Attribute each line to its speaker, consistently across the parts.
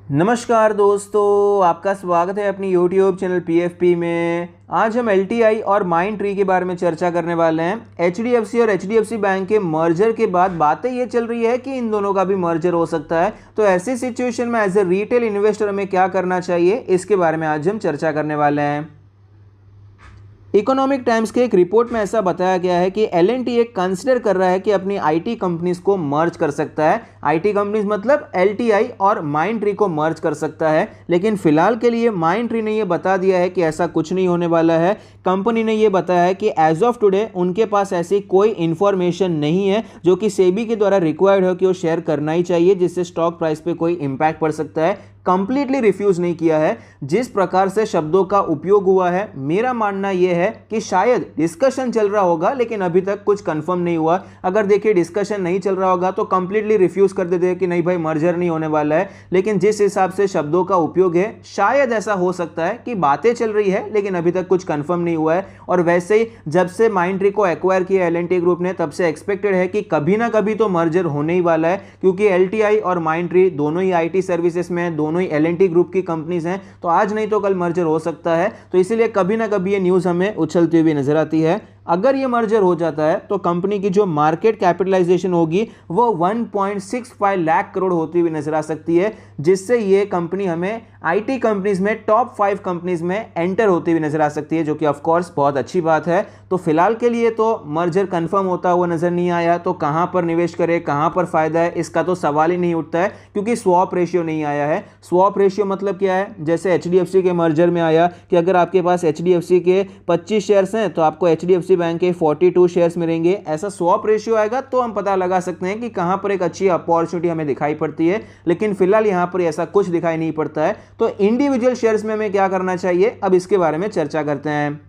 Speaker 1: नमस्कार दोस्तों, आपका स्वागत है अपनी YouTube चैनल PFP में। आज हम LTI और माइंड ट्री के बारे में चर्चा करने वाले हैं। HDFC और HDFC बैंक के मर्जर के बाद बातें ये चल रही है कि इन दोनों का भी मर्जर हो सकता है। तो ऐसी सिचुएशन में एज ए रिटेल इन्वेस्टर हमें क्या करना चाहिए, इसके बारे में आज हम चर्चा करने वाले हैं। इकोनॉमिक टाइम्स के एक रिपोर्ट में ऐसा बताया गया है कि L&T एक कंसिडर कर रहा है कि अपनी IT कंपनीज को मर्ज कर सकता है। IT कंपनीज मतलब LTI और माइंड ट्री को मर्ज कर सकता है, लेकिन फिलहाल के लिए माइंड ट्री ने यह बता दिया है कि ऐसा कुछ नहीं होने वाला है। कंपनी ने यह बताया है कि एज ऑफ टुडे उनके पास ऐसी कोई इंफॉर्मेशन नहीं है जो कि सेबी के द्वारा रिक्वायर्ड हो कि वो शेयर करना ही चाहिए, जिससे स्टॉक प्राइस पे कोई इंपैक्ट पड़ सकता है। कंप्लीटली रिफ्यूज नहीं किया है। जिस प्रकार से शब्दों का उपयोग हुआ है, मेरा मानना यह है कि शायद डिस्कशन चल रहा होगा, लेकिन अभी तक कुछ कंफर्म नहीं हुआ। अगर देखिए डिस्कशन नहीं चल रहा होगा तो कंप्लीटली रिफ्यूज कर देते कि नहीं भाई मर्जर नहीं होने वाला है, लेकिन जिस हिसाब से शब्दों का उपयोग है शायद ऐसा हो सकता है कि बातें चल रही है लेकिन अभी तक कुछ कंफर्म नहीं हुआ है। और वैसे ही जब से माइंड ट्री को एक्वायर किया L&T ग्रुप ने, तब से एक्सपेक्टेड है कि कभी ना कभी तो मर्जर होने ही वाला है, क्योंकि LTI और माइंड ट्री दोनों ही IT सर्विसेज में, दोनों ही L&T ग्रुप की कंपनीज हैं। तो आज नहीं तो कल मर्जर हो सकता है। तो इसीलिए कभी ना कभी ये न्यूज़ हमें उछलती हुई नजर आती है। अगर ये मर्जर हो जाता है तो कंपनी की जो मार्केट कैपिटलाइजेशन होगी वो 1.65 लाख करोड़ होती हुई नजर आ सकती है, जिससे ये कंपनी हमें IT कंपनीज में टॉप 5 कंपनीज में एंटर होती हुई नजर आ सकती है, जो कि ऑफ कोर्स बहुत अच्छी बात है। तो फिलहाल के लिए तो मर्जर कंफर्म होता हुआ नजर नहीं आया, तो कहां पर निवेश करें, कहां पर फायदा है, इसका तो सवाल ही नहीं उठता है, क्योंकि स्वॉप रेशियो नहीं आया है। स्वॉप रेशियो मतलब क्या है? जैसे HDFC के मर्जर में आया कि अगर आपके पास HDFC के 25 शेयर्स हैं तो आपको HDFC बैंक के 42 शेयर्स मिलेंगे। ऐसा स्वॉप रेशियो आएगा तो हम पता लगा सकते हैं कि कहां पर एक अच्छी अपॉर्चुनिटी हमें दिखाई पड़ती है, लेकिन फिलहाल यहां पर ऐसा कुछ दिखाई नहीं पड़ता है। तो इंडिविजुअल शेयर्स में हमें क्या करना चाहिए, अब इसके बारे में चर्चा करते हैं।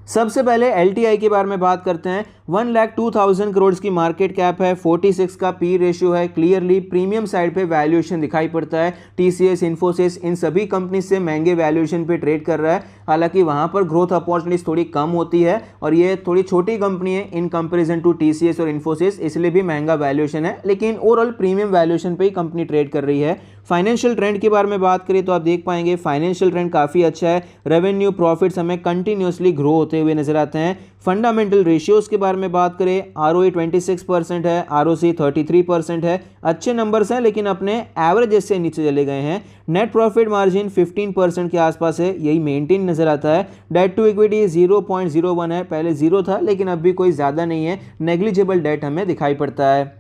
Speaker 1: सबसे पहले LTI के बारे में बात करते हैं। 1,02,000 करोड़ की मार्केट कैप है, 46 का पी रेशियो है। क्लियरली प्रीमियम साइड पे वैल्यूएशन दिखाई पड़ता है। TCS, इन्फोसिस, इन सभी कंपनी से महंगे वैल्यूएशन पे ट्रेड कर रहा है। हालांकि वहां पर ग्रोथ अपॉर्चुनिटीज थोड़ी कम होती है और ये थोड़ी छोटी कंपनी है इन कंपेरिजन टू TCS और इन्फोसिस, इसलिए भी महंगा वैल्यूएशन है, लेकिन ओवरऑल प्रीमियम वैल्यूएशन पे ही कंपनी ट्रेड कर रही है। फाइनेंशियल ट्रेंड के बारे में बात करें तो आप देख पाएंगे फाइनेंशियल ट्रेंड काफ़ी अच्छा है। रेवेन्यू, प्रॉफिट्स हमें कंटिन्यूसली ग्रो होते हुए नजर आते हैं। फंडामेंटल रेशियोज के बारे में बात करें, ROE 26% है, ROC 33% है। अच्छे नंबर्स हैं, लेकिन अपने एवरेज से नीचे चले गए हैं। नेट प्रॉफिट मार्जिन 15% के आसपास है, यही मेंटेन नजर आता है। डेट टू इक्विटी 0.01 है, पहले 0 था लेकिन अब भी कोई ज़्यादा नहीं है। नेग्लिजिबल डेट हमें दिखाई पड़ता है।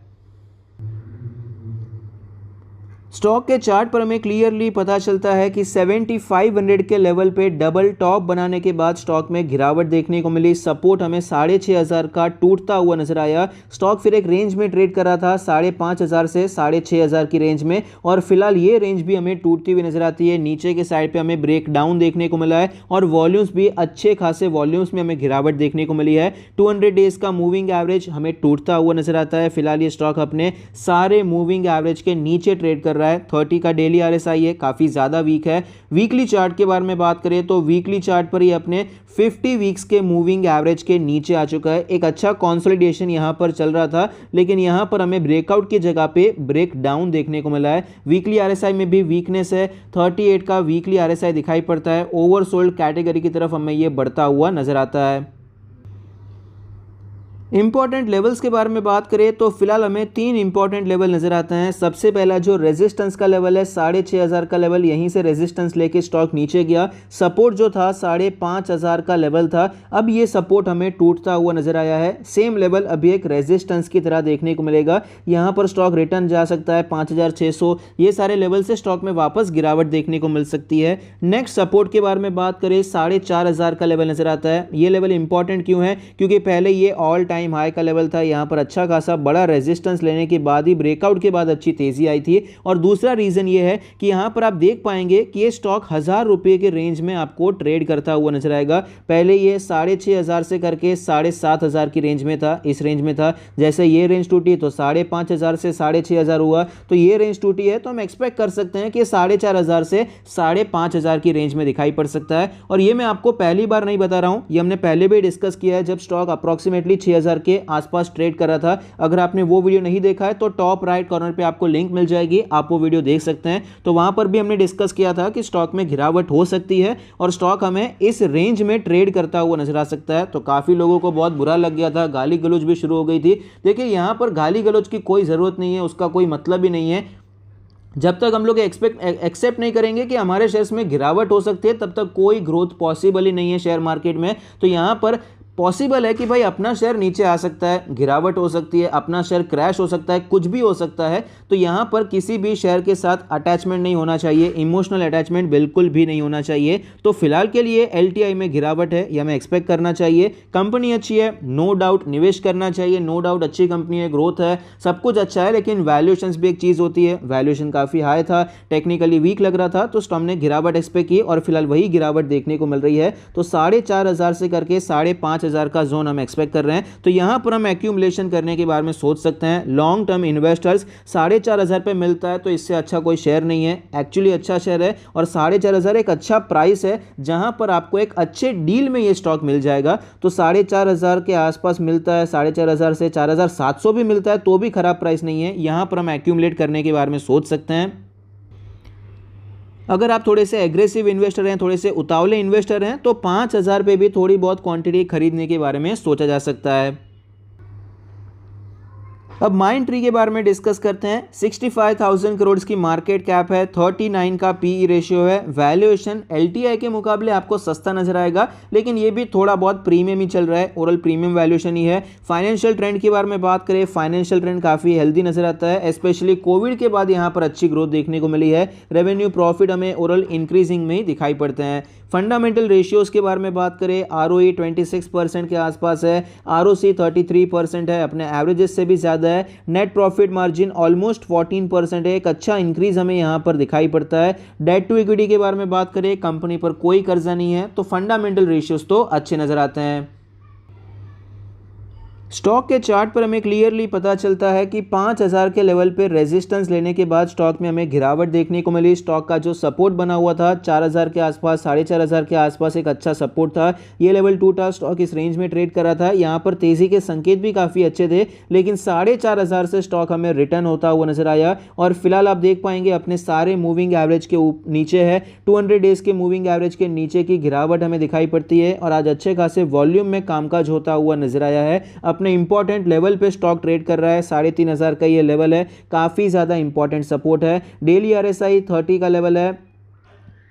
Speaker 1: स्टॉक के चार्ट पर हमें क्लियरली पता चलता है कि 7500 के लेवल पे डबल टॉप बनाने के बाद स्टॉक में गिरावट देखने को मिली। सपोर्ट हमें 6500 का टूटता हुआ नजर आया। स्टॉक फिर एक रेंज में ट्रेड कर रहा था 5500 से 6500 की रेंज में, और फिलहाल ये रेंज भी हमें टूटती हुई नजर आती है। नीचे के साइड पे हमें ब्रेक डाउन देखने को मिला है और वॉल्यूम्स भी अच्छे खासे वॉल्यूम्स में हमें गिरावट देखने को मिली है। 200 डेज का मूविंग एवरेज हमें टूटता हुआ नजर आता है। फिलहाल ये स्टॉक अपने सारे मूविंग एवरेज के नीचे ट्रेड कर रहा है। 30 का डेली RSI है, काफी ज्यादा वीक है। वीकली चार्ट के बारे में बात करें तो वीकली चार्ट पर ये अपने 50 वीक्स के मूविंग एवरेज के नीचे आ चुका है। एक अच्छा कंसोलिडेशन यहां पर चल रहा था, लेकिन यहां पर हमें ब्रेकआउट की जगह पे ब्रेक डाउन देखने को मिला है। वीकली RSI में भी वीकनेस है, 38 का वीकली RSI दिखाई पड़ता है। ओवरसोल्ड कैटेगरी की तरफ हमें यह बढ़ता हुआ नजर आता है। इंपॉर्टेंट लेवल्स के बारे में बात करें तो फिलहाल हमें 3 इंपॉर्टेंट लेवल नजर आते हैं। सबसे पहला जो रेजिस्टेंस का लेवल है 6500 का लेवल, यहीं से रेजिस्टेंस लेके स्टॉक नीचे गया। सपोर्ट जो था 5500 का लेवल था, अब ये सपोर्ट हमें टूटता हुआ नजर आया है। सेम लेवल अभी एक रेजिस्टेंस की तरह देखने को मिलेगा। यहां पर स्टॉक रिटर्न जा सकता है 5600, ये सारे लेवल से स्टॉक में वापस गिरावट देखने को मिल सकती है। नेक्स्ट सपोर्ट के बारे में बात करें 4500 का लेवल नजर आता है। ये लेवल इंपॉर्टेंट क्यों है? क्योंकि पहले ये ऑल टाइम हाई का लेवल था, यहां पर अच्छा खासा बड़ा रेजिस्टेंस लेने के बाद ही ब्रेकआउट के बाद अच्छी तेजी आई थी। और दूसरा रीजन ये है कि यहां पर आप देख पाएंगे कि ये स्टॉक 1000 रुपए के रेंज में आपको ट्रेड करता हुआ नजर आएगा। पहले ये 6500 से करके 7500 की रेंज में था, इस रेंज में था। जैसे ये रेंज टूटी तो 5500 से 6500 हुआ, तो ये रेंज टूटी है, तो हम एक्सपेक्ट कर सकते हैं कि 4500 से 5500 की रेंज में दिखाई पड़ सकता है। और ये मैं आपको पहली बार नहीं बता रहा हूं, ये हमने पहले भी डिस्कस किया है जब स्टॉक अप्रॉक्सीमेटली 6000 5,000 के आसपास ट्रेड कर रहा था। अगर आपने वो वीडियो नहीं देखा है तो टॉप राइट कॉर्नर पे आपको लिंक मिल जाएगी, आप वो वीडियो देख सकते हैं। तो वहां पर भी हमने डिस्कस किया था कि स्टॉक में गिरावट हो सकती है और स्टॉक हमें इस रेंज में ट्रेड करता हुआ नजर आ सकता है। तो काफी लोगों को बहुत बुरा लग गया था, गाली गलौज भी शुरू हो गई थी। देखिए यहां पर गाली गलौज की कोई जरूरत नहीं है, उसका कोई मतलब ही नहीं है। जब तक हम लोग एक्सेप्ट नहीं करेंगे कि हमारे शेयर्स में गिरावट हो सकती है, तब तक कोई ग्रोथ पॉसिबल ही नहीं है शेयर मार्केट में। तो यहां पर पॉसिबल है कि भाई अपना शेयर नीचे आ सकता है, गिरावट हो सकती है, अपना शेयर क्रैश हो सकता है, कुछ भी हो सकता है। तो यहां पर किसी भी शेयर के साथ अटैचमेंट नहीं होना चाहिए, इमोशनल अटैचमेंट बिल्कुल भी नहीं होना चाहिए। तो फिलहाल के लिए एलटीआई में गिरावट है, यह हमें एक्सपेक्ट करना चाहिए। कंपनी अच्छी है, नो डाउट निवेश करना चाहिए, नो डाउट अच्छी कंपनी है, ग्रोथ है, सब कुछ अच्छा है, लेकिन वैल्यूएशन भी एक चीज होती है। वैल्यूएशन काफी हाई था, टेक्निकली वीक लग रहा था, तो हमने गिरावट एक्सपेक्ट की और फिलहाल वही गिरावट देखने को मिल रही है। तो 4,500 से करके 5,500 का जोन हम एक्सपेक्ट कर रहे हैं। तो यहां पर हम एक्यूमुलेशन करने के बारे में सोच सकते हैं। लॉन्ग टर्म इन्वेस्टर्स 4,500 पे मिलता है तो इससे अच्छा कोई शेयर नहीं है, एक्चुअली अच्छा शेयर है। और 4,500 एक अच्छा प्राइस है जहां पर आपको एक अच्छे डील में ये स्टॉक मिल जाएगा। तो 4,500 के आसपास मिलता है, 4,500 से 4,700 भी मिलता है तो भी खराब प्राइस नहीं है। यहां पर हम एक्यूमुलेट करने के बारे में सोच सकते हैं। अगर आप थोड़े से एग्रेसिव इन्वेस्टर हैं, थोड़े से उतावले इन्वेस्टर हैं, तो 5,000 पे भी थोड़ी बहुत क्वांटिटी खरीदने के बारे में सोचा जा सकता है। अब माइंड ट्री के बारे में डिस्कस करते हैं। 65,000 करोड़ की मार्केट कैप है, 39 का पीई रेशियो है। वैल्यूएशन एलटीआई के मुकाबले आपको सस्ता नजर आएगा, लेकिन ये भी थोड़ा बहुत प्रीमियम ही चल रहा है, ओरल प्रीमियम वैल्यूएशन ही है। फाइनेंशियल ट्रेंड के बारे में बात करें, फाइनेंशियल ट्रेंड काफी हेल्दी नजर आता है, स्पेशली कोविड के बाद यहाँ पर अच्छी ग्रोथ देखने को मिली है। रेवेन्यू प्रॉफिट हमें ओरल इंक्रीजिंग में ही दिखाई पड़ते हैं। फंडामेंटल रेशियोज के बारे में बात करें, आरओई 26% के आसपास है, आरओसी 33% है, अपने एवरेजेस से भी ज्यादा है। नेट प्रॉफिट मार्जिन ऑलमोस्ट 14% है, एक अच्छा इंक्रीज हमें यहां पर दिखाई पड़ता है। डेट टू इक्विटी के बारे में बात करें, कंपनी पर कोई कर्जा नहीं है, तो फंडामेंटल रेशियोज तो अच्छे नजर आते हैं। स्टॉक के चार्ट पर हमें क्लियरली पता चलता है कि 5,000 के लेवल पे रेजिस्टेंस लेने के बाद स्टॉक में हमें गिरावट देखने को मिली। स्टॉक का जो सपोर्ट बना हुआ था 4,000 के आसपास, 4,500 के आसपास एक अच्छा सपोर्ट था, ये लेवल टूटा, स्टॉक इस रेंज में ट्रेड कर रहा था। यहाँ पर तेजी के संकेत भी काफी अच्छे थे, लेकिन 4,500 से स्टॉक हमें रिटर्न होता हुआ नजर आया। और फिलहाल आप देख पाएंगे अपने सारे मूविंग एवरेज के नीचे है, 200 डेज के मूविंग एवरेज के नीचे की गिरावट हमें दिखाई पड़ती है। और आज अच्छे खासे वॉल्यूम में कामकाज होता हुआ नजर आया है। अपने इंपॉर्टेंट लेवल पे स्टॉक ट्रेड कर रहा है, 3,500 का ये लेवल है, काफी ज्यादा इंपॉर्टेंट सपोर्ट है। डेली आरएसआई 30 का लेवल है।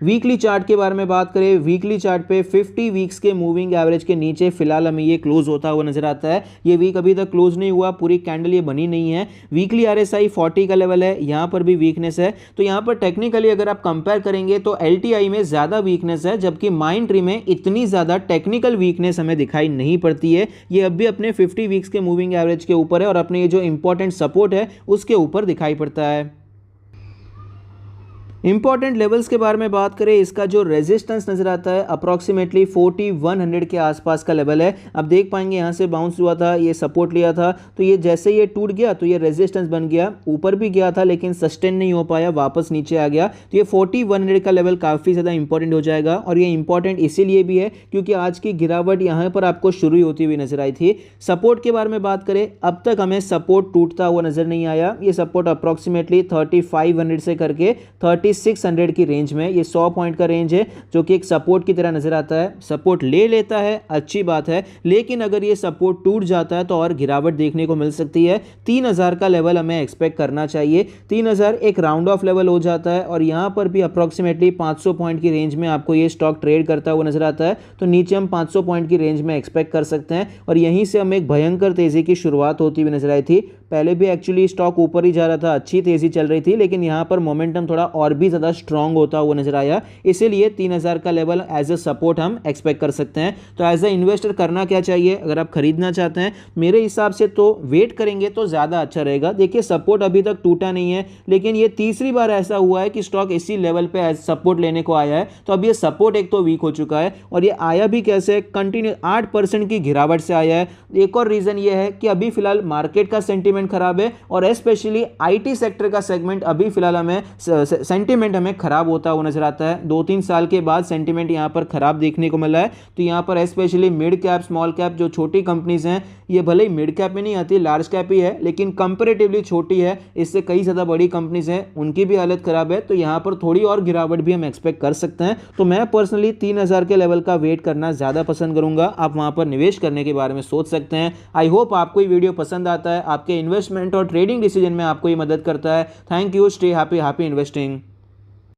Speaker 1: वीकली चार्ट के बारे में बात करें, वीकली चार्ट पे 50 वीक्स के मूविंग एवरेज के नीचे फिलहाल हमें ये क्लोज होता हुआ नजर आता है। ये वीक अभी तक क्लोज नहीं हुआ, पूरी कैंडल ये बनी नहीं है। वीकली आरएसआई 40 का लेवल है, यहाँ पर भी वीकनेस है। तो यहाँ पर टेक्निकली अगर आप कंपेयर करेंगे तो एलटीआई में ज्यादा वीकनेस है, जबकि माइंड ट्री में इतनी ज्यादा टेक्निकल वीकनेस हमें दिखाई नहीं पड़ती है। ये अब भी अपने 50 वीक्स के मूविंग एवरेज के ऊपर है और अपने ये जो इंपॉर्टेंट सपोर्ट है उसके ऊपर दिखाई पड़ता है। इंपॉर्टेंट लेवल्स के बारे में बात करें, इसका जो रेजिस्टेंस नजर आता है अप्रॉक्सीमेटली 4100 के आसपास का लेवल है। आप देख पाएंगे यहाँ से बाउंस हुआ था, ये सपोर्ट लिया था, तो ये जैसे ये टूट गया तो ये रेजिस्टेंस बन गया, ऊपर भी गया था लेकिन सस्टेन नहीं हो पाया, वापस नीचे आ गया। तो ये 4100 का लेवल काफी ज्यादा इंपॉर्टेंट हो जाएगा। और ये इंपॉर्टेंट इसीलिए भी है क्योंकि आज की गिरावट यहाँ पर आपको शुरू होती हुई नजर आई थी। सपोर्ट के बारे में बात करें, अब तक हमें सपोर्ट टूटता हुआ नजर नहीं आया। ये सपोर्ट अप्रॉक्सीमेटली 3500 से करके 600 की रेंज में, ये 100 पॉइंट का रेंज है जो कि एक सपोर्ट की तरह नजर आता है। सपोर्ट ले लेता है, अच्छी बात है, लेकिन अगर ये सपोर्ट टूट जाता है तो और गिरावट देखने को मिल सकती है। 3,000 का लेवल हमें एक्सपेक्ट करना चाहिए। 3,000 एक राउंड ऑफ लेवल हो जाता है और यहां पर भी अप्रॉक्सीमेटली 500 पॉइंट की रेंज में आपको ये स्टॉक ट्रेड करता हुआ नजर आता है। तो नीचे हम 500 पॉइंट की रेंज में एक्सपेक्ट कर सकते हैं और यहीं से हमें एक भयंकर तेजी की शुरुआत होती हुई नजर आई थी। पहले भी एक्चुअली स्टॉक ऊपर ही जा रहा था, अच्छी तेजी चल रही थी, लेकिन यहां पर मोमेंटम थोड़ा और भी ज्यादा स्ट्रांग होता हुआ नजर आया, इसीलिए 3,000 का लेवल एज अ सपोर्ट हम एक्सपेक्ट कर सकते हैं। तो एज अ इन्वेस्टर करना क्या चाहिए, अगर आप खरीदना चाहते हैं मेरे हिसाब से तो वेट करेंगे तो ज्यादा अच्छा रहेगा। देखिए सपोर्ट अभी तक टूटा नहीं है, लेकिन ये तीसरी बार ऐसा हुआ है कि स्टॉक इसी लेवल पे एज सपोर्ट लेने को आया है। तो अब ये सपोर्ट एक तो वीक हो चुका है और ये आया भी कैसे, कंटिन्यू 8% की गिरावट से आया है। एक और रीजन ये है कि अभी फिलहाल मार्केट का सेंटीमेंट खराब है और स्पेशली आईटी सेक्टर का सेगमेंट अभी फिलहाल हमें सेंटिमेंट हमें खराब होता हुआ नजर आता है। 2-3 साल के बाद सेंटिमेंट यहाँ पर खराब देखने को मिला है। तो यहाँ पर specially mid cap, small cap जो छोटी कंपनीज हैं, ये भले ही मिड कैप में नहीं आती, लार्ज कैप ही है, लेकिन कंपेरेटिवली छोटी है, इससे कई ज़्यादा बड़ी कंपनीज हैं, उनकी भी हालत खराब है। तो यहाँ पर थोड़ी और गिरावट भी हम एक्सपेक्ट कर सकते हैं। तो मैं पर्सनली 3000 के लेवल का वेट करना ज़्यादा पसंद करूंगा। आप वहाँ पर निवेश करने के बारे में सोच सकते हैं। आई होप आपको ये वीडियो पसंद आता है, आपके इन्वेस्टमेंट और ट्रेडिंग डिसीजन में आपको ये मदद करता है। Thank you, stay happy, happy investing.